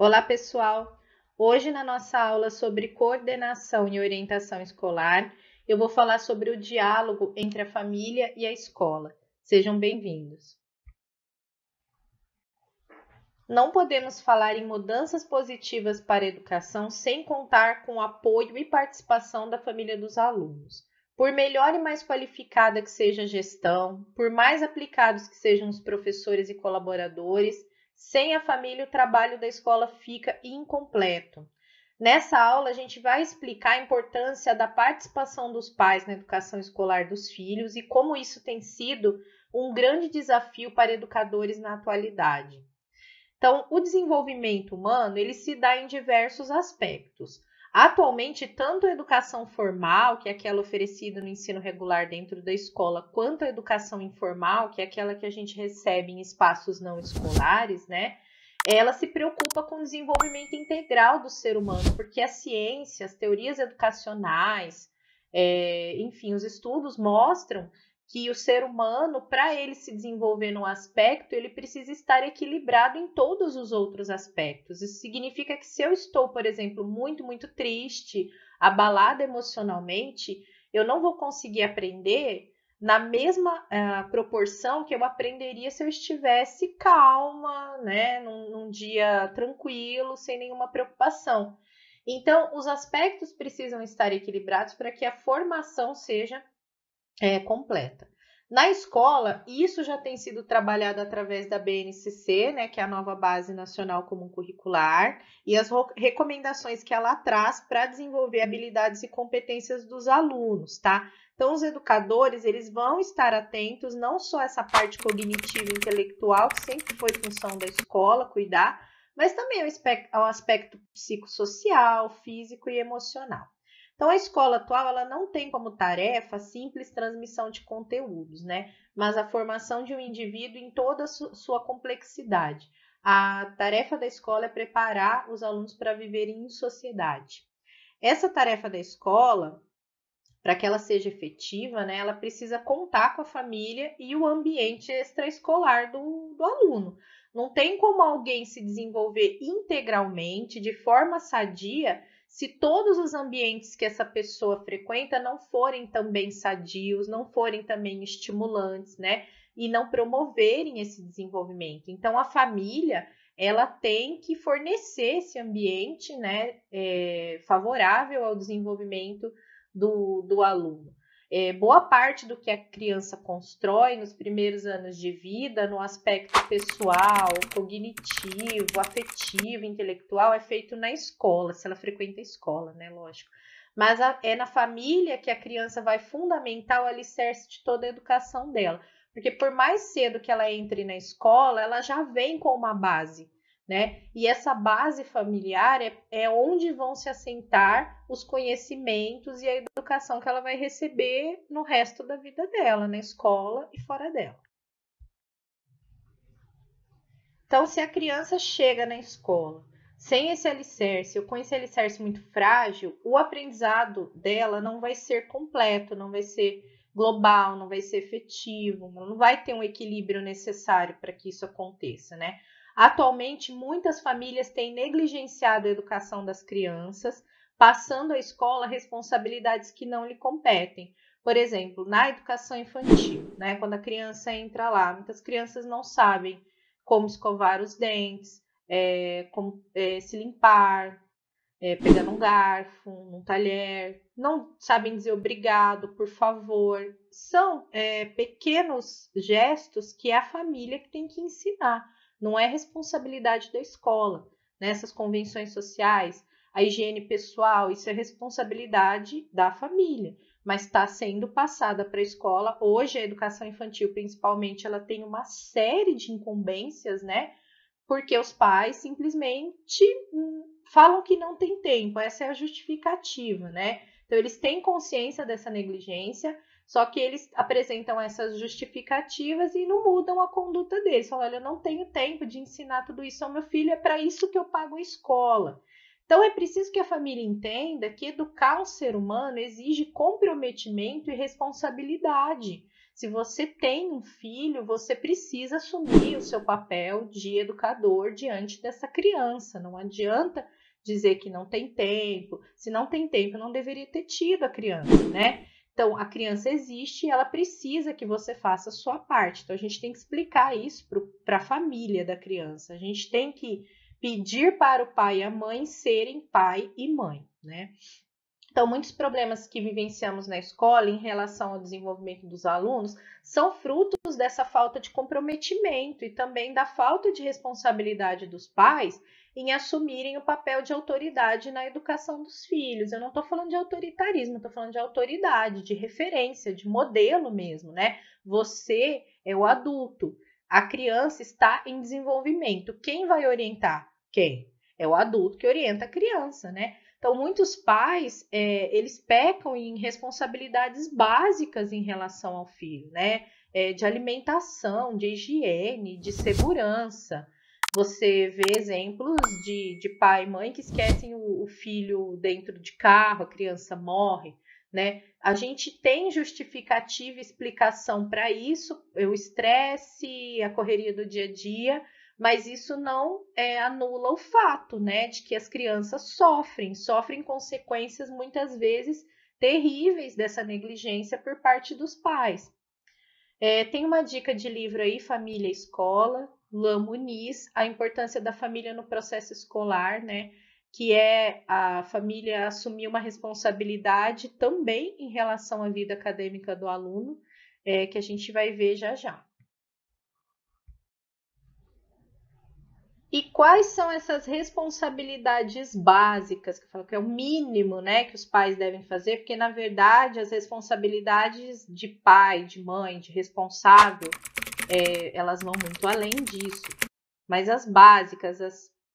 Olá, pessoal! Hoje, na nossa aula sobre coordenação e orientação escolar, eu vou falar sobre o diálogo entre a família e a escola. Sejam bem-vindos! Não podemos falar em mudanças positivas para a educação sem contar com o apoio e participação da família dos alunos. Por melhor e mais qualificada que seja a gestão, por mais aplicados que sejam os professores e colaboradores, sem a família o trabalho da escola fica incompleto. Nessa aula, a gente vai explicar a importância da participação dos pais na educação escolar dos filhos e como isso tem sido um grande desafio para educadores na atualidade. Então, o desenvolvimento humano, ele se dá em diversos aspectos. Atualmente, tanto a educação formal, que é aquela oferecida no ensino regular dentro da escola, quanto a educação informal, que é aquela que a gente recebe em espaços não escolares, né? Ela se preocupa com o desenvolvimento integral do ser humano, porque a ciência, as teorias educacionais, enfim, os estudos mostram que o ser humano, para ele se desenvolver num aspecto, ele precisa estar equilibrado em todos os outros aspectos. Isso significa que se eu estou, por exemplo, muito triste, abalada emocionalmente, eu não vou conseguir aprender na mesma proporção que eu aprenderia se eu estivesse calma, né, num dia tranquilo, sem nenhuma preocupação. Então, os aspectos precisam estar equilibrados para que a formação seja completa. Na escola, isso já tem sido trabalhado através da BNCC, né, que é a nova Base Nacional Comum Curricular, e as recomendações que ela traz para desenvolver habilidades e competências dos alunos, tá? Então, os educadores, eles vão estar atentos não só a essa parte cognitiva e intelectual, que sempre foi função da escola cuidar, mas também ao aspecto psicossocial, físico e emocional. Então, a escola atual ela não tem como tarefa a simples transmissão de conteúdos, né? Mas a formação de um indivíduo em toda a sua complexidade. A tarefa da escola é preparar os alunos para viverem em sociedade. Essa tarefa da escola, para que ela seja efetiva, né, ela precisa contar com a família e o ambiente extraescolar do aluno. Não tem como alguém se desenvolver integralmente, de forma sadia, se todos os ambientes que essa pessoa frequenta não forem também sadios, não forem também estimulantes, né? E não promoverem esse desenvolvimento. Então, a família, ela tem que fornecer esse ambiente, né, favorável ao desenvolvimento do aluno. Boa parte do que a criança constrói nos primeiros anos de vida, no aspecto pessoal, cognitivo, afetivo, intelectual, é feito na escola, se ela frequenta a escola, né? Lógico. Mas é na família que a criança vai fundamentar o alicerce de toda a educação dela. Porque por mais cedo que ela entre na escola, ela já vem com uma base, né? E essa base familiar é onde vão se assentar os conhecimentos e a educação que ela vai receber no resto da vida dela, na escola e fora dela. Então, se a criança chega na escola sem esse alicerce ou com esse alicerce muito frágil, o aprendizado dela não vai ser completo, não vai ser global, não vai ser efetivo, não vai ter um equilíbrio necessário para que isso aconteça, né? Atualmente, muitas famílias têm negligenciado a educação das crianças, passando à escola responsabilidades que não lhe competem. Por exemplo, na educação infantil, né, quando a criança entra lá, muitas crianças não sabem como escovar os dentes, como se limpar, pegando um garfo, um talher, não sabem dizer obrigado, por favor. São pequenos gestos que é a família que tem que ensinar. Não é responsabilidade da escola, né? Essas convenções sociais, a higiene pessoal, isso é responsabilidade da família, mas está sendo passada para a escola. Hoje, a educação infantil, principalmente, ela tem uma série de incumbências, né? Porque os pais simplesmente falam que não tem tempo, essa é a justificativa, né? Então, eles têm consciência dessa negligência, só que eles apresentam essas justificativas e não mudam a conduta deles. Falam, olha, eu não tenho tempo de ensinar tudo isso ao meu filho, é para isso que eu pago a escola. Então, é preciso que a família entenda que educar um ser humano exige comprometimento e responsabilidade. Se você tem um filho, você precisa assumir o seu papel de educador diante dessa criança. Não adianta dizer que não tem tempo. Se não tem tempo, não deveria ter tido a criança, né? Então, a criança existe e ela precisa que você faça a sua parte. Então, a gente tem que explicar isso para a família da criança. A gente tem que pedir para o pai e a mãe serem pai e mãe, né? Então, muitos problemas que vivenciamos na escola em relação ao desenvolvimento dos alunos são frutos dessa falta de comprometimento e também da falta de responsabilidade dos pais em assumirem o papel de autoridade na educação dos filhos. Eu não estou falando de autoritarismo, estou falando de autoridade, de referência, de modelo mesmo, né? Você é o adulto, a criança está em desenvolvimento. Quem vai orientar? Quem? É o adulto que orienta a criança, né? Então, muitos pais, eles pecam em responsabilidades básicas em relação ao filho, né? De alimentação, de higiene, de segurança. Você vê exemplos de pai e mãe que esquecem o filho dentro de carro, a criança morre, né? A gente tem justificativa e explicação para isso, o estresse, a correria do dia a dia, mas isso não anula o fato, né, de que as crianças sofrem consequências muitas vezes terríveis dessa negligência por parte dos pais. Tem uma dica de livro aí, Família e Escola, Luan Muniz, a importância da família no processo escolar, né, que é a família assumir uma responsabilidade também em relação à vida acadêmica do aluno, que a gente vai ver já já. E quais são essas responsabilidades básicas, que eu falo que é o mínimo, né, que os pais devem fazer, porque na verdade as responsabilidades de pai, de mãe, de responsável, elas vão muito além disso. Mas as básicas,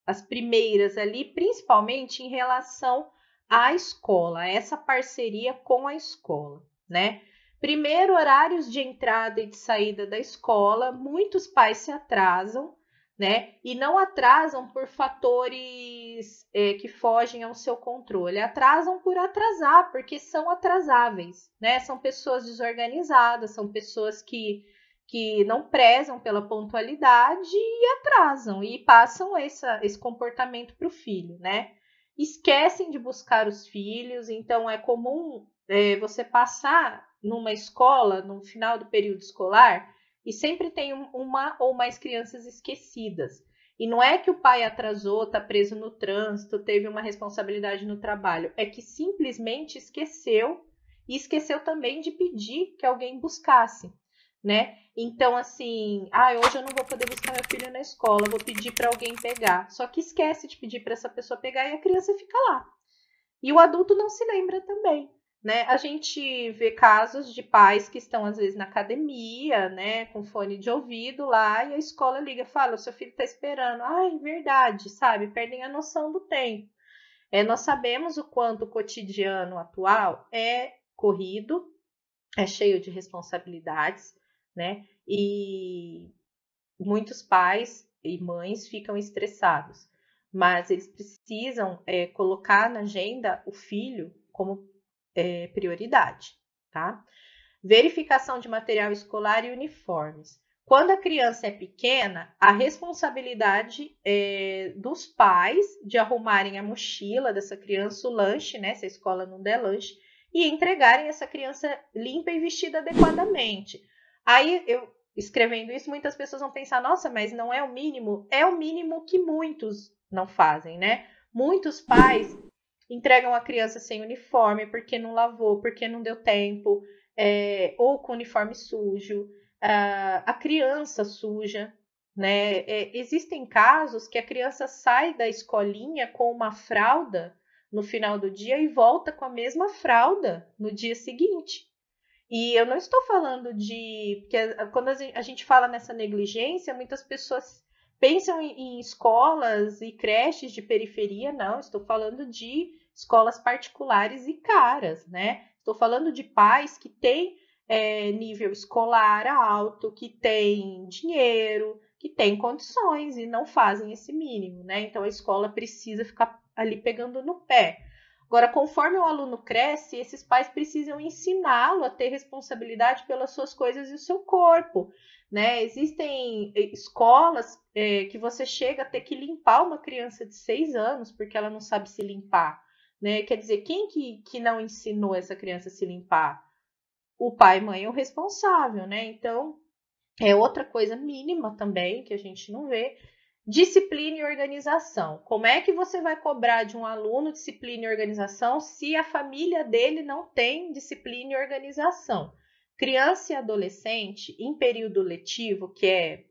as primeiras ali, principalmente em relação à escola, essa parceria com a escola, né? Primeiro, horários de entrada e de saída da escola, muitos pais se atrasam, né? E não atrasam por fatores que fogem ao seu controle, atrasam por atrasar, porque são atrasáveis, né? São pessoas desorganizadas, são pessoas que não prezam pela pontualidade e atrasam e passam esse comportamento para o filho, né? Esquecem de buscar os filhos, então é comum você passar numa escola, no final do período escolar, e sempre tem uma ou mais crianças esquecidas. E não é que o pai atrasou, está preso no trânsito, teve uma responsabilidade no trabalho. É que simplesmente esqueceu e esqueceu também de pedir que alguém buscasse, né? Então, assim, hoje eu não vou poder buscar meu filho na escola, vou pedir para alguém pegar. Só que esquece de pedir para essa pessoa pegar e a criança fica lá. E o adulto não se lembra também. Né? A gente vê casos de pais que estão, às vezes, na academia, né, com fone de ouvido lá, e a escola liga e fala, o seu filho está esperando. Ai, verdade, sabe? Perdem a noção do tempo. Nós sabemos o quanto o cotidiano atual é corrido, é cheio de responsabilidades, né? E muitos pais e mães ficam estressados, mas eles precisam colocar na agenda o filho como prioridade, tá? Verificação de material escolar e uniformes. Quando a criança é pequena, a responsabilidade dos pais de arrumarem a mochila dessa criança, o lanche, né? Se a escola não der lanche, e entregarem essa criança limpa e vestida adequadamente. Aí, eu escrevendo isso, muitas pessoas vão pensar, nossa, mas não é o mínimo? É o mínimo que muitos não fazem, né? Muitos pais entregam a criança sem uniforme porque não lavou, porque não deu tempo, ou com uniforme sujo, a criança suja, né? Existem casos que a criança sai da escolinha com uma fralda no final do dia e volta com a mesma fralda no dia seguinte. E eu não estou falando porque quando a gente fala nessa negligência, muitas pessoas pensam em escolas e creches de periferia. Não, estou falando de escolas particulares e caras, né? Estou falando de pais que têm nível escolar alto, que têm dinheiro, que têm condições e não fazem esse mínimo, né? Então a escola precisa ficar ali pegando no pé. Agora, conforme o aluno cresce, esses pais precisam ensiná-lo a ter responsabilidade pelas suas coisas e o seu corpo, né? Existem escolas que você chega a ter que limpar uma criança de 6 anos porque ela não sabe se limpar, né? Quer dizer, quem que não ensinou essa criança a se limpar? O pai e mãe é o responsável, né? Então, é outra coisa mínima também que a gente não vê. Disciplina e organização. Como é que você vai cobrar de um aluno disciplina e organização se a família dele não tem disciplina e organização? Criança e adolescente, em período letivo, que é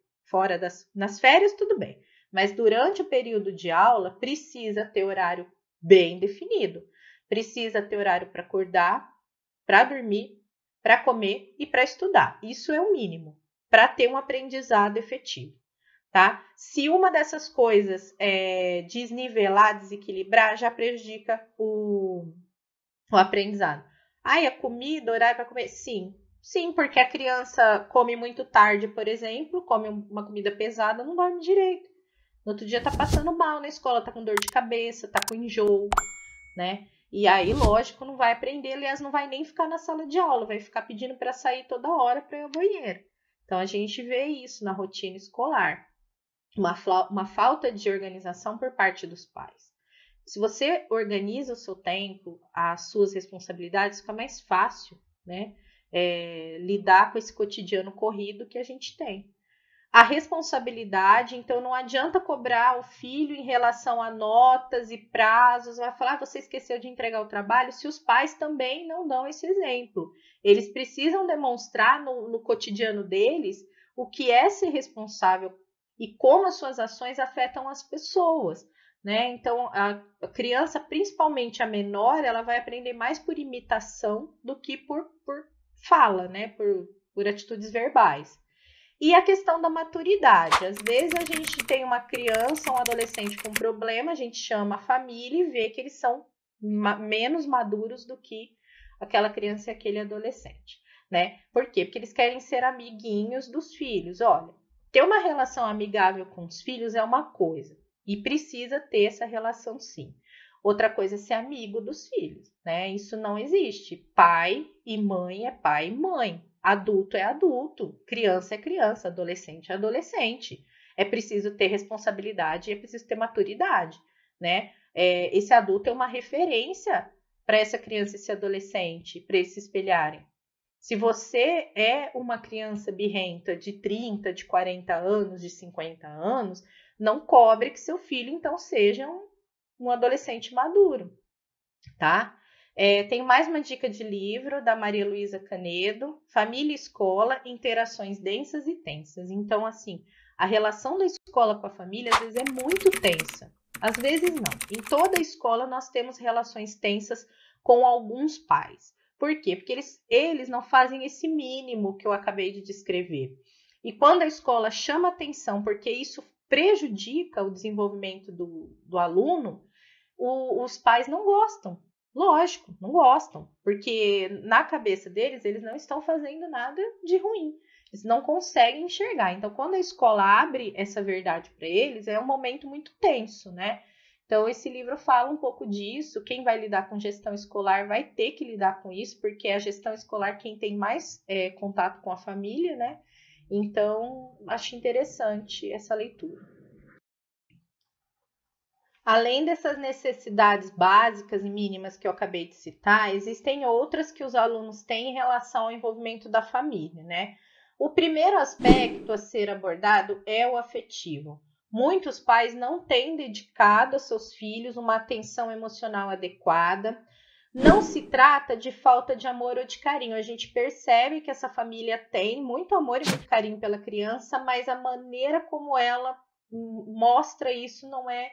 nas férias, tudo bem. Mas durante o período de aula, precisa ter horário bem definido. Precisa ter horário para acordar, para dormir, para comer e para estudar. Isso é o mínimo para ter um aprendizado efetivo. Tá? Se uma dessas coisas desnivelar, desequilibrar, já prejudica o aprendizado. Ai, a comida, horário para comer? Sim, porque a criança come muito tarde, por exemplo, come uma comida pesada, não dorme direito. No outro dia tá passando mal na escola, tá com dor de cabeça, tá com enjoo, né? E aí, lógico, não vai aprender, aliás, não vai nem ficar na sala de aula, vai ficar pedindo para sair toda hora para ir ao banheiro. Então, a gente vê isso na rotina escolar. Uma falta de organização por parte dos pais. Se você organiza o seu tempo, as suas responsabilidades, fica mais fácil, né? Lidar com esse cotidiano corrido que a gente tem. A responsabilidade, então não adianta cobrar o filho em relação a notas e prazos, vai falar, você esqueceu de entregar o trabalho, se os pais também não dão esse exemplo. Eles precisam demonstrar no cotidiano deles o que é ser responsável e como as suas ações afetam as pessoas, né? Então, a criança, principalmente a menor, ela vai aprender mais por imitação do que por fala, né? Por atitudes verbais. E a questão da maturidade. Às vezes a gente tem uma criança, um adolescente com problema, a gente chama a família e vê que eles são menos maduros do que aquela criança e aquele adolescente, né? Por quê? Porque eles querem ser amiguinhos dos filhos. Olha, ter uma relação amigável com os filhos é uma coisa e precisa ter essa relação sim. Outra coisa é ser amigo dos filhos, né? Isso não existe. Pai e mãe é pai e mãe. Adulto é adulto. Criança é criança. Adolescente é adolescente. É preciso ter responsabilidade e é preciso ter maturidade, né? Esse adulto é uma referência para essa criança e esse adolescente, para eles se espelharem. Se você é uma criança birrenta de 30, de 40 anos, de 50 anos, não cobre que seu filho, então, seja um adolescente maduro, tá? Tem mais uma dica de livro da Maria Luísa Canedo, Família e Escola, Interações Densas e Tensas. Então, assim, a relação da escola com a família, às vezes, é muito tensa. Às vezes, não. Em toda a escola, nós temos relações tensas com alguns pais. Por quê? Porque eles não fazem esse mínimo que eu acabei de descrever. E quando a escola chama atenção, porque isso prejudica o desenvolvimento do aluno, os pais não gostam. Lógico, não gostam. Porque na cabeça deles, eles não estão fazendo nada de ruim. Eles não conseguem enxergar. Então, quando a escola abre essa verdade para eles, é um momento muito tenso, né? Então, esse livro fala um pouco disso. Quem vai lidar com gestão escolar vai ter que lidar com isso, porque a gestão escolar quem tem mais contato com a família, né? Então, acho interessante essa leitura. Além dessas necessidades básicas e mínimas que eu acabei de citar, existem outras que os alunos têm em relação ao envolvimento da família, né? O primeiro aspecto a ser abordado é o afetivo. Muitos pais não têm dedicado aos seus filhos uma atenção emocional adequada. Não se trata de falta de amor ou de carinho. A gente percebe que essa família tem muito amor e muito carinho pela criança, mas a maneira como ela mostra isso não é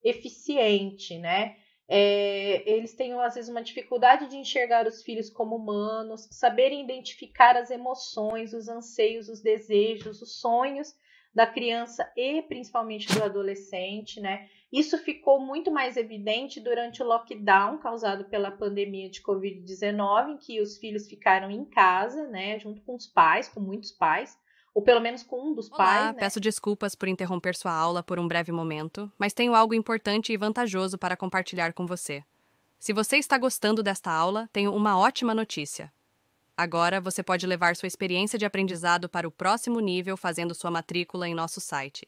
eficiente, né? Eles têm, às vezes, uma dificuldade de enxergar os filhos como humanos, saberem identificar as emoções, os anseios, os desejos, os sonhos da criança e principalmente do adolescente, né? Isso ficou muito mais evidente durante o lockdown causado pela pandemia de Covid-19, em que os filhos ficaram em casa, né, junto com os pais, com muitos pais, ou pelo menos com um dos pais, Olá, né? peço desculpas por interromper sua aula por um breve momento, mas tenho algo importante e vantajoso para compartilhar com você. Se você está gostando desta aula, tenho uma ótima notícia. Agora você pode levar sua experiência de aprendizado para o próximo nível fazendo sua matrícula em nosso site.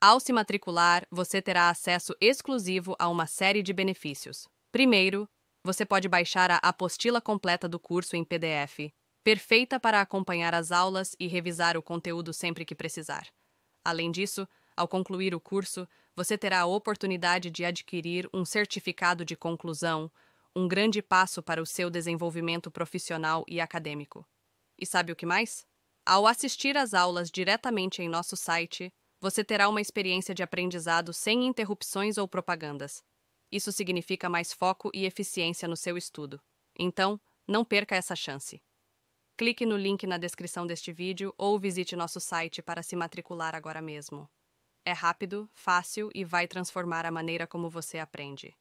Ao se matricular, você terá acesso exclusivo a uma série de benefícios. Primeiro, você pode baixar a apostila completa do curso em PDF, perfeita para acompanhar as aulas e revisar o conteúdo sempre que precisar. Além disso, ao concluir o curso, você terá a oportunidade de adquirir um certificado de conclusão, um grande passo para o seu desenvolvimento profissional e acadêmico. E sabe o que mais? Ao assistir às aulas diretamente em nosso site, você terá uma experiência de aprendizado sem interrupções ou propagandas. Isso significa mais foco e eficiência no seu estudo. Então, não perca essa chance. Clique no link na descrição deste vídeo ou visite nosso site para se matricular agora mesmo. É rápido, fácil e vai transformar a maneira como você aprende.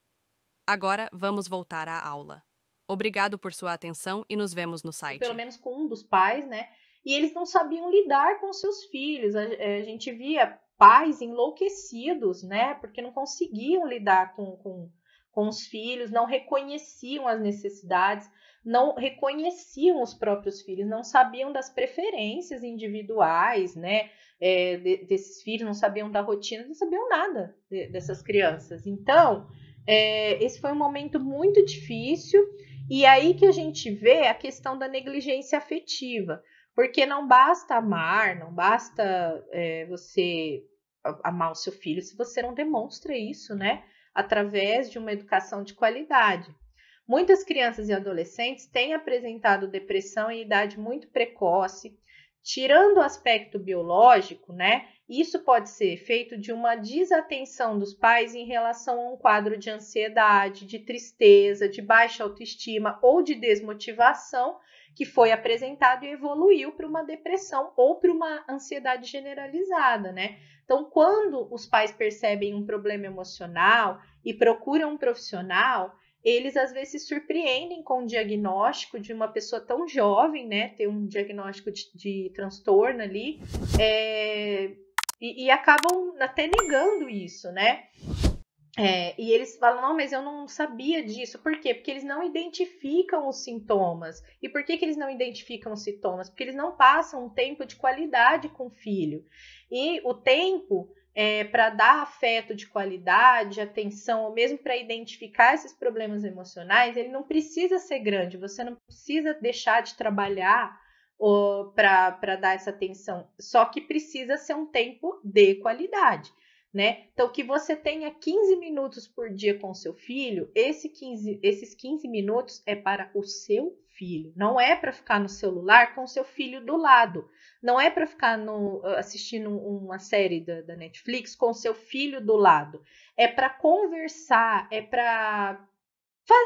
Agora, vamos voltar à aula. Obrigado por sua atenção e nos vemos no site. Pelo menos com um dos pais, né? E eles não sabiam lidar com seus filhos. A gente via pais enlouquecidos, né? Porque não conseguiam lidar com os filhos, não reconheciam as necessidades, não reconheciam os próprios filhos, não sabiam das preferências individuais, né? Desses filhos, não sabiam da rotina, não sabiam nada dessas crianças. Então, esse foi um momento muito difícil. E aí que a gente vê a questão da negligência afetiva, porque não basta amar, não basta você amar o seu filho se você não demonstra isso, né? Através de uma educação de qualidade. Muitas crianças e adolescentes têm apresentado depressão em idade muito precoce, tirando o aspecto biológico, né? Isso pode ser feito de uma desatenção dos pais em relação a um quadro de ansiedade, de tristeza, de baixa autoestima ou de desmotivação que foi apresentado e evoluiu para uma depressão ou para uma ansiedade generalizada, né? Então, quando os pais percebem um problema emocional e procuram um profissional, eles às vezes se surpreendem com o diagnóstico de uma pessoa tão jovem, né? Ter um diagnóstico de transtorno ali, e acabam até negando isso, né? E eles falam, não, mas eu não sabia disso. Por quê? Porque eles não identificam os sintomas. E por que eles não identificam os sintomas? Porque eles não passam um tempo de qualidade com o filho. E o tempo para dar afeto de qualidade, atenção, ou mesmo para identificar esses problemas emocionais, ele não precisa ser grande. Você não precisa deixar de trabalhar para dar essa atenção. Só que precisa ser um tempo de qualidade. Né? Então, que você tenha 15 minutos por dia com o seu filho, esses 15 minutos é para o seu filho. Não é para ficar no celular com o seu filho do lado. Não é para ficar assistindo uma série da Netflix com o seu filho do lado. É para conversar, é para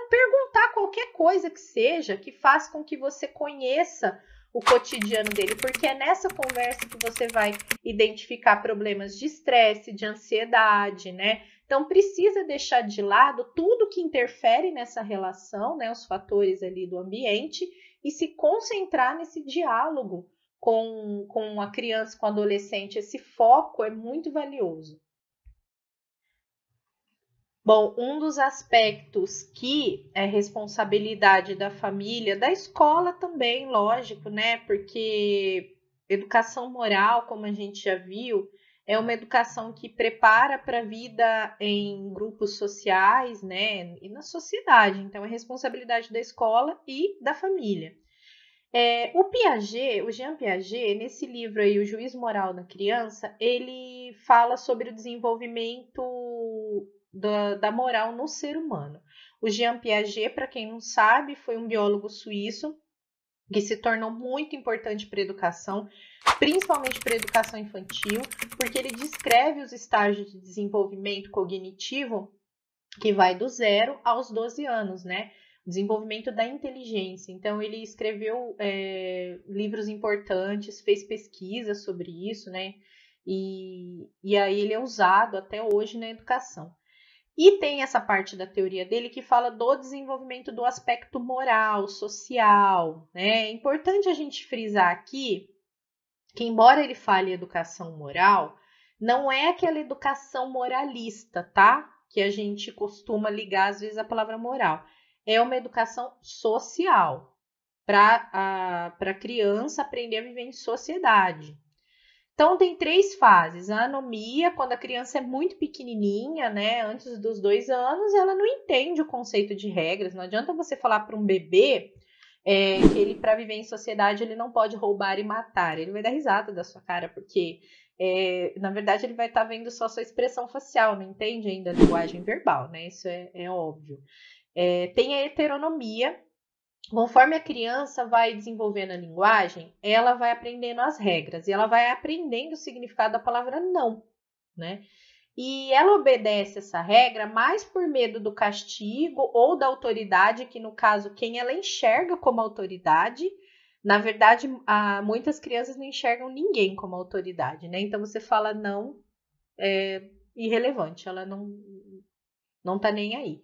perguntar qualquer coisa que seja, que faça com que você conheça o cotidiano dele, porque é nessa conversa que você vai identificar problemas de estresse, de ansiedade, né? Então, precisa deixar de lado tudo que interfere nessa relação, né? Os fatores ali do ambiente, e se concentrar nesse diálogo com a criança, com o adolescente. Esse foco é muito valioso. Bom, um dos aspectos que é responsabilidade da família, da escola também, lógico, né? Porque educação moral, como a gente já viu, é uma educação que prepara para a vida em grupos sociais, né? E na sociedade. Então, é responsabilidade da escola e da família. O Jean Piaget, nesse livro aí, O Juízo Moral da Criança, ele fala sobre o desenvolvimento da moral no ser humano. O Jean Piaget, para quem não sabe, foi um biólogo suíço que se tornou muito importante para a educação, principalmente para a educação infantil, porque ele descreve os estágios de desenvolvimento cognitivo que vai do 0 aos 12 anos, né? Desenvolvimento da inteligência. Então, ele escreveu livros importantes, fez pesquisa sobre isso, né? E aí ele é usado até hoje na educação. E tem essa parte da teoria dele que fala do desenvolvimento do aspecto moral, social, né? É importante a gente frisar aqui que, embora ele fale educação moral, não é aquela educação moralista, tá? Que a gente costuma ligar, às vezes, a palavra moral. é uma educação social para a criança aprender a viver em sociedade. Então, tem 3 fases. A anomia, quando a criança é muito pequenininha, né, antes dos 2 anos, ela não entende o conceito de regras. Não adianta você falar para um bebê que ele, para viver em sociedade, ele não pode roubar e matar. Ele vai dar risada da sua cara, porque, na verdade, ele vai estar vendo só sua expressão facial, não entende ainda a linguagem verbal, né? Isso é óbvio. Tem a heteronomia. Conforme a criança vai desenvolvendo a linguagem, ela vai aprendendo as regras e ela vai aprendendo o significado da palavra não, né? E ela obedece essa regra mais por medo do castigo ou da autoridade, que no caso, quem ela enxerga como autoridade, na verdade, muitas crianças não enxergam ninguém como autoridade, né? Então você fala não, é irrelevante, ela não tá nem aí.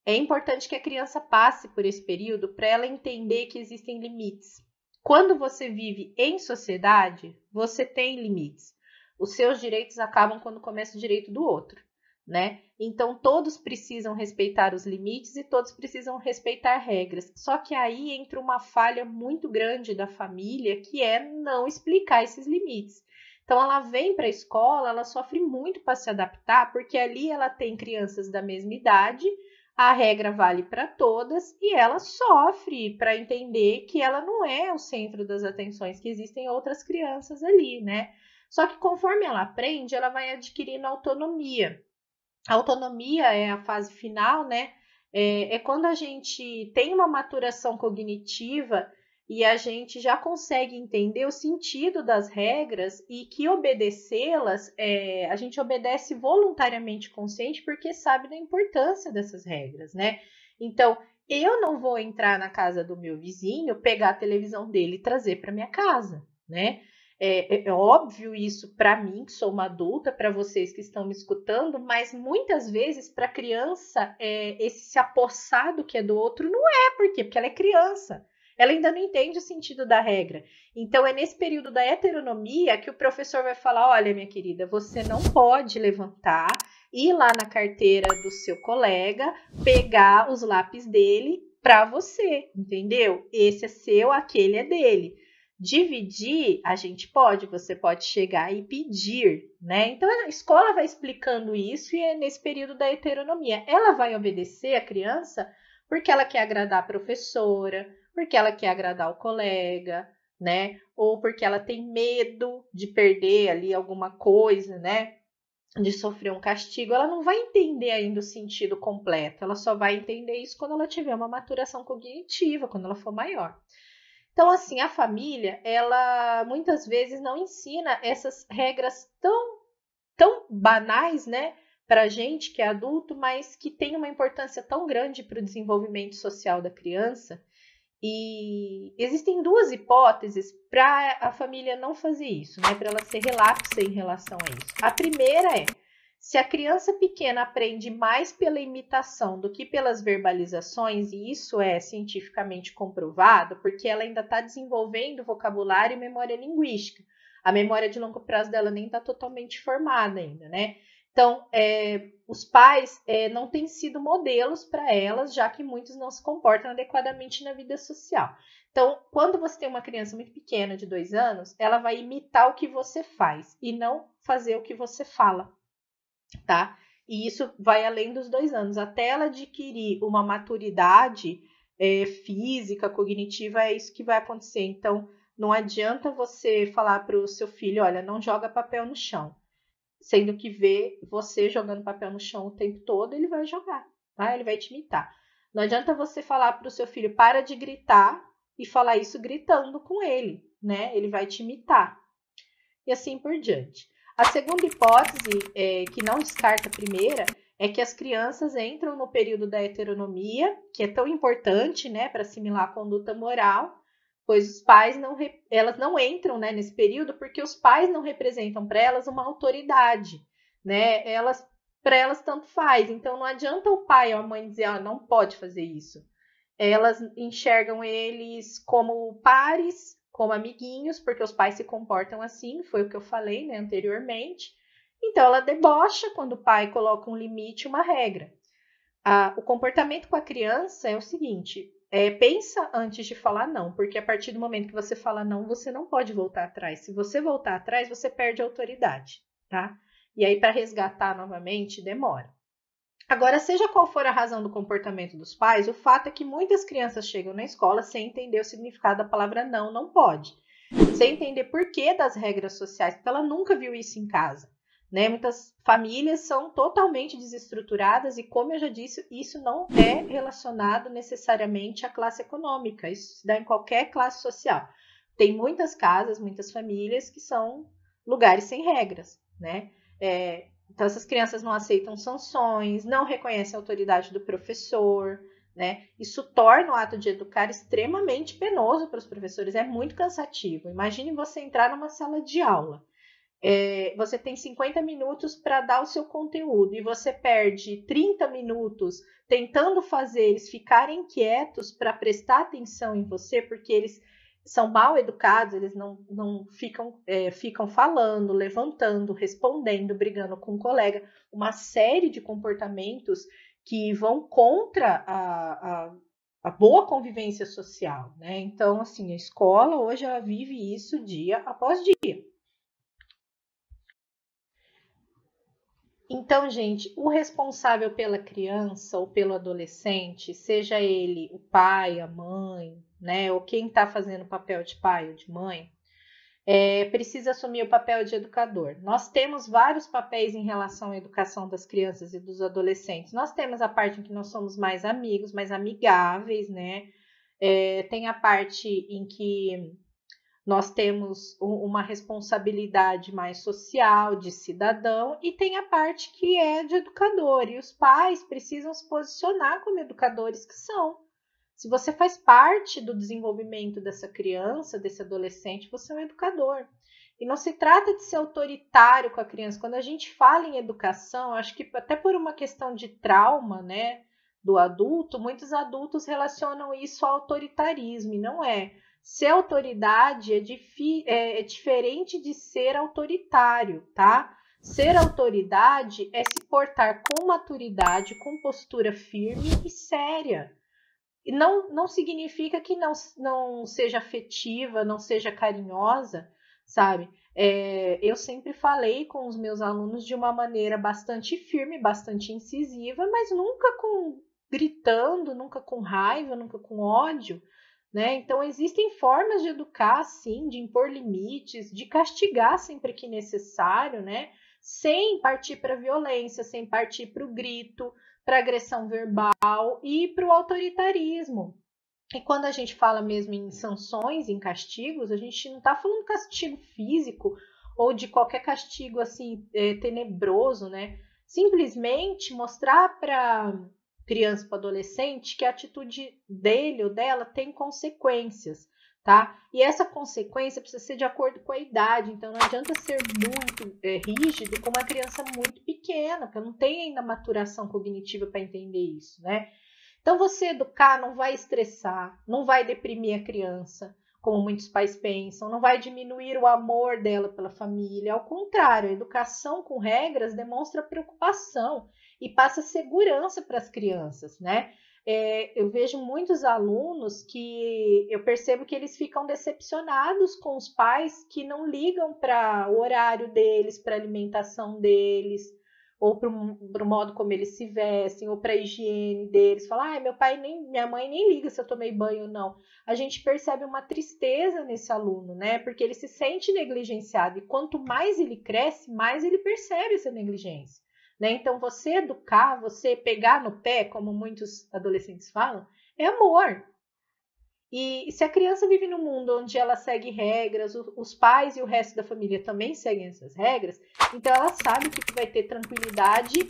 É importante que a criança passe por esse período para ela entender que existem limites. Quando você vive em sociedade, você tem limites. Os seus direitos acabam quando começa o direito do outro, né? Então todos precisam respeitar os limites e todos precisam respeitar regras. Só que aí entra uma falha muito grande da família, que é não explicar esses limites. Então ela vem para a escola, ela sofre muito para se adaptar, porque ali ela tem crianças da mesma idade, a regra vale para todas e ela sofre para entender que ela não é o centro das atenções, que existem outras crianças ali, né? Só que conforme ela aprende, ela vai adquirindo autonomia. A autonomia é a fase final, né? É quando a gente tem uma maturação cognitiva e a gente já consegue entender o sentido das regras e que obedecê-las, a gente obedece voluntariamente consciente porque sabe da importância dessas regras, né? Então, eu não vou entrar na casa do meu vizinho, pegar a televisão dele e trazer para minha casa, né? É óbvio isso para mim, que sou uma adulta, para vocês que estão me escutando, mas muitas vezes para a criança, esse se apossar do que é do outro não é. Por quê? Porque ela é criança. Ela ainda não entende o sentido da regra. Então, é nesse período da heteronomia que o professor vai falar: olha, minha querida, você não pode levantar, ir lá na carteira do seu colega, pegar os lápis dele para você, entendeu? Esse é seu, aquele é dele. Dividir, a gente pode, você pode chegar e pedir, né? Então, a escola vai explicando isso e é nesse período da heteronomia. Ela vai obedecer a criança porque ela quer agradar a professora, porque ela quer agradar o colega, né? Ou porque ela tem medo de perder ali alguma coisa, né? De sofrer um castigo. Ela não vai entender ainda o sentido completo. Ela só vai entender isso quando ela tiver uma maturação cognitiva, quando ela for maior. Então, assim, a família, ela muitas vezes não ensina essas regras tão banais, né, para a gente que é adulto, mas que tem uma importância tão grande para o desenvolvimento social da criança. E existem 2 hipóteses para a família não fazer isso, né, para ela ser relapsa em relação a isso. A primeira é: se a criança pequena aprende mais pela imitação do que pelas verbalizações, e isso é cientificamente comprovado, porque ela ainda está desenvolvendo vocabulário e memória linguística. A memória de longo prazo dela nem está totalmente formada ainda, né? Então, os pais não têm sido modelos para elas, já que muitos não se comportam adequadamente na vida social. Então, quando você tem uma criança muito pequena, de 2 anos, ela vai imitar o que você faz e não fazer o que você fala. Tá? E isso vai além dos 2 anos. Até ela adquirir uma maturidade física, cognitiva, é isso que vai acontecer. Então, não adianta você falar para o seu filho: olha, não joga papel no chão. Sendo que vê você jogando papel no chão o tempo todo, ele vai jogar, tá? Ele vai te imitar. Não adianta você falar para o seu filho: para de gritar, e falar isso gritando com ele, né? Ele vai te imitar. E assim por diante. A segunda hipótese, que não descarta a primeira, é que as crianças entram no período da heteronomia, que é tão importante, né, para assimilar a conduta moral, pois os pais elas não entram, né, nesse período porque os pais não representam para elas uma autoridade, né? Para elas tanto faz. Então não adianta o pai ou a mãe dizer: não pode fazer isso. Elas enxergam eles como pares, como amiguinhos, porque os pais se comportam assim, foi o que eu falei, né, anteriormente. Então ela debocha quando o pai coloca um limite, uma regra. O comportamento com a criança é o seguinte: pensa antes de falar não, porque a partir do momento que você fala não, você não pode voltar atrás. Se você voltar atrás, você perde a autoridade, tá? E aí, para resgatar novamente, demora. Agora, seja qual for a razão do comportamento dos pais, o fato é que muitas crianças chegam na escola sem entender o significado da palavra não, não pode. Sem entender por que das regras sociais, porque ela nunca viu isso em casa. Né? Muitas famílias são totalmente desestruturadas e, como eu já disse, isso não é relacionado necessariamente à classe econômica. Isso se dá em qualquer classe social. Tem muitas casas, muitas famílias que são lugares sem regras, né? Então, essas crianças não aceitam sanções, não reconhecem a autoridade do professor, né? Isso torna o ato de educar extremamente penoso para os professores, é muito cansativo. Imagine você entrar numa sala de aula. Você tem 50 minutos para dar o seu conteúdo e você perde 30 minutos tentando fazer eles ficarem quietos para prestar atenção em você, porque eles são mal educados, eles não ficam falando, levantando, respondendo, brigando com o colega, uma série de comportamentos que vão contra a boa convivência social, né? Então, assim, a escola hoje ela vive isso dia após dia. Então, gente, o responsável pela criança ou pelo adolescente, seja ele o pai, a mãe, né, ou quem está fazendo o papel de pai ou de mãe, precisa assumir o papel de educador. Nós temos vários papéis em relação à educação das crianças e dos adolescentes. Nós temos a parte em que nós somos mais amigos, mais amigáveis, né? Tem a parte em que nós temos uma responsabilidade mais social, de cidadão, e tem a parte que é de educador. E os pais precisam se posicionar como educadores que são. Se você faz parte do desenvolvimento dessa criança, desse adolescente, você é um educador. E não se trata de ser autoritário com a criança. Quando a gente fala em educação, acho que até por uma questão de trauma, né, do adulto, muitos adultos relacionam isso ao autoritarismo, e não é. Ser autoridade é diferente de ser autoritário, tá? Ser autoridade é se portar com maturidade, com postura firme e séria. E não significa que não seja afetiva, não seja carinhosa, sabe? Eu sempre falei com os meus alunos de uma maneira bastante firme, bastante incisiva, mas nunca gritando, nunca com raiva, nunca com ódio. Né? Então, existem formas de educar, sim, de impor limites, de castigar sempre que necessário, né? Sem partir para a violência, sem partir para o grito, para a agressão verbal e para o autoritarismo. E quando a gente fala mesmo em sanções, em castigos, a gente não está falando de castigo físico ou de qualquer castigo assim tenebroso, né? Simplesmente mostrar para criança para adolescente que a atitude dele ou dela tem consequências, tá? E essa consequência precisa ser de acordo com a idade, então não adianta ser muito rígido com uma criança muito pequena, porque não tem ainda maturação cognitiva para entender isso, né? Então você educar não vai estressar, não vai deprimir a criança, como muitos pais pensam, não vai diminuir o amor dela pela família, ao contrário, a educação com regras demonstra preocupação e passa segurança para as crianças, né? Eu vejo muitos alunos que eu percebo que eles ficam decepcionados com os pais que não ligam para o horário deles, para a alimentação deles, ou para o modo como eles se vestem, ou para a higiene deles. Fala, meu pai nem, minha mãe nem liga se eu tomei banho ou não. A gente percebe uma tristeza nesse aluno, né? Porque ele se sente negligenciado, e quanto mais ele cresce, mais ele percebe essa negligência. Né? Então, você educar, você pegar no pé, como muitos adolescentes falam, é amor. E se a criança vive num mundo onde ela segue regras, os pais e o resto da família também seguem essas regras, então ela sabe que vai ter tranquilidade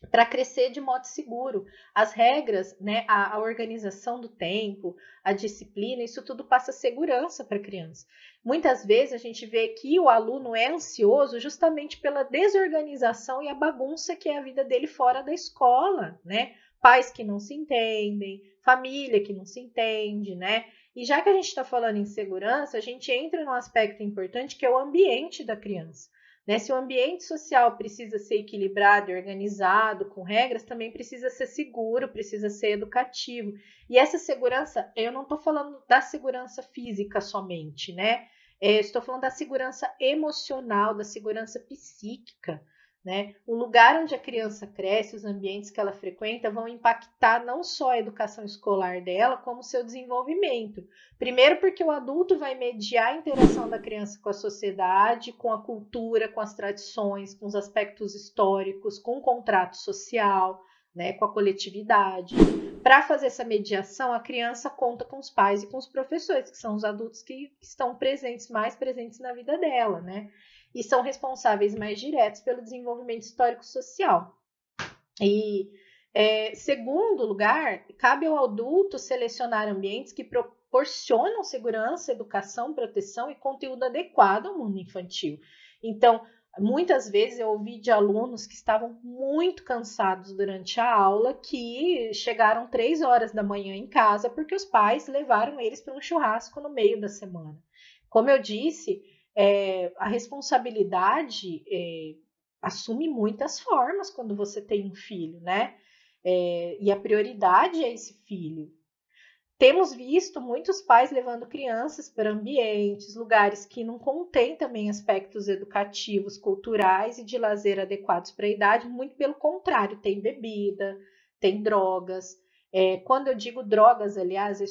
para crescer de modo seguro. As regras, né, a organização do tempo, a disciplina, isso tudo passa segurança para a criança. Muitas vezes a gente vê que o aluno é ansioso justamente pela desorganização e a bagunça que é a vida dele fora da escola, né? Pais que não se entendem, família que não se entende, né? E já que a gente está falando em segurança, a gente entra num aspecto importante que é o ambiente da criança. né? Se o ambiente social precisa ser equilibrado e organizado, com regras, também precisa ser seguro, precisa ser educativo. E essa segurança, eu não estou falando da segurança física somente, né? Estou falando da segurança emocional, da segurança psíquica, né? O lugar onde a criança cresce, os ambientes que ela frequenta vão impactar não só a educação escolar dela, como o seu desenvolvimento. Primeiro porque o adulto vai mediar a interação da criança com a sociedade, com a cultura, com as tradições, com os aspectos históricos, com o contrato social, né, com a coletividade. Para fazer essa mediação, a criança conta com os pais e com os professores, que são os adultos que estão presentes, mais presentes na vida dela, né? E são responsáveis mais diretos pelo desenvolvimento histórico-social. E, segundo lugar, cabe ao adulto selecionar ambientes que proporcionam segurança, educação, proteção e conteúdo adequado ao mundo infantil. Então, muitas vezes eu ouvi de alunos que estavam muito cansados durante a aula, que chegaram 3 horas da manhã em casa porque os pais levaram eles para um churrasco no meio da semana. Como eu disse, a responsabilidade assume muitas formas quando você tem um filho, né? E a prioridade é esse filho. Temos visto muitos pais levando crianças para ambientes, lugares que não contêm também aspectos educativos, culturais e de lazer adequados para a idade, muito pelo contrário, tem bebida, tem drogas. Quando eu digo drogas, aliás, eu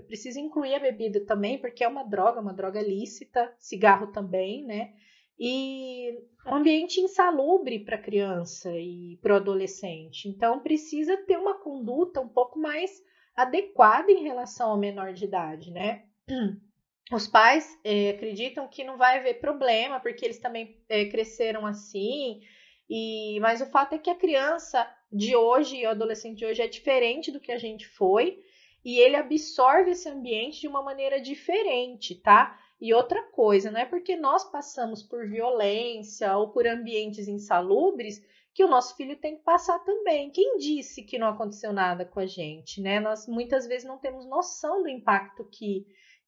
preciso incluir a bebida também, porque é uma droga lícita, cigarro também, né? E um ambiente insalubre para a criança e para o adolescente. Então, precisa ter uma conduta um pouco mais adequada em relação ao menor de idade, né? Os pais acreditam que não vai haver problema, porque eles também cresceram assim, mas o fato é que a criança de hoje e o adolescente de hoje é diferente do que a gente foi, e ele absorve esse ambiente de uma maneira diferente, tá? E outra coisa, não é porque nós passamos por violência ou por ambientes insalubres que o nosso filho tem que passar também. Quem disse que não aconteceu nada com a gente, né? Nós muitas vezes não temos noção do impacto que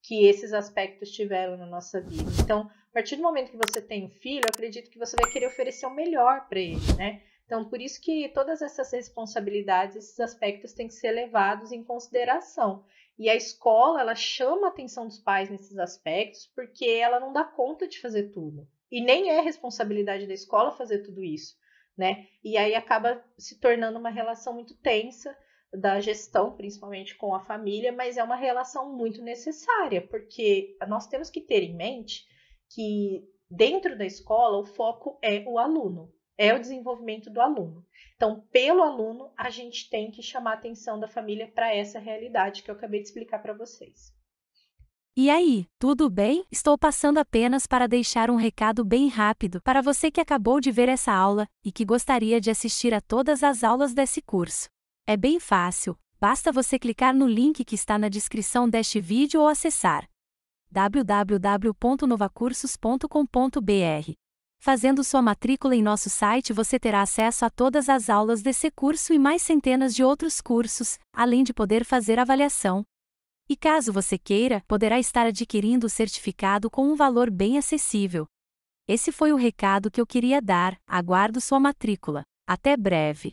esses aspectos tiveram na nossa vida. Então, a partir do momento que você tem um filho, eu acredito que você vai querer oferecer o melhor para ele, né? Então, por isso que todas essas responsabilidades, esses aspectos têm que ser levados em consideração. E a escola, ela chama a atenção dos pais nesses aspectos, porque ela não dá conta de fazer tudo. E nem é responsabilidade da escola fazer tudo isso, né? E aí acaba se tornando uma relação muito tensa da gestão, principalmente com a família, mas é uma relação muito necessária, porque nós temos que ter em mente que dentro da escola o foco é o aluno, é o desenvolvimento do aluno. Então, pelo aluno, a gente tem que chamar a atenção da família para essa realidade que eu acabei de explicar para vocês. E aí, tudo bem? Estou passando apenas para deixar um recado bem rápido para você que acabou de ver essa aula e que gostaria de assistir a todas as aulas desse curso. É bem fácil, basta você clicar no link que está na descrição deste vídeo ou acessar www.novacursos.com.br. Fazendo sua matrícula em nosso site, você terá acesso a todas as aulas desse curso e mais centenas de outros cursos, além de poder fazer avaliação. E caso você queira, poderá estar adquirindo o certificado com um valor bem acessível. Esse foi o recado que eu queria dar, aguardo sua matrícula. Até breve!